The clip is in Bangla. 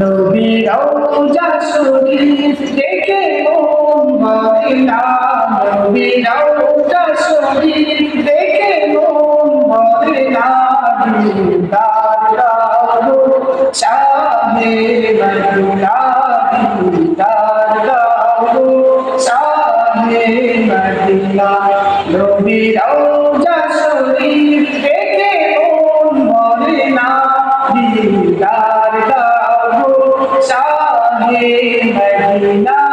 নবীর রওজা শরীফ দেখে মন ভরে না, নবীর রওজা শরীফ দেখে মন ভরে না। দিদার দাও শাহে মদিনা, দিদার দাও শাহে মদিনা। নবীর রওজা শরীফ দেখে মন ভরে না, দিদার দাও শাহে মদিনা।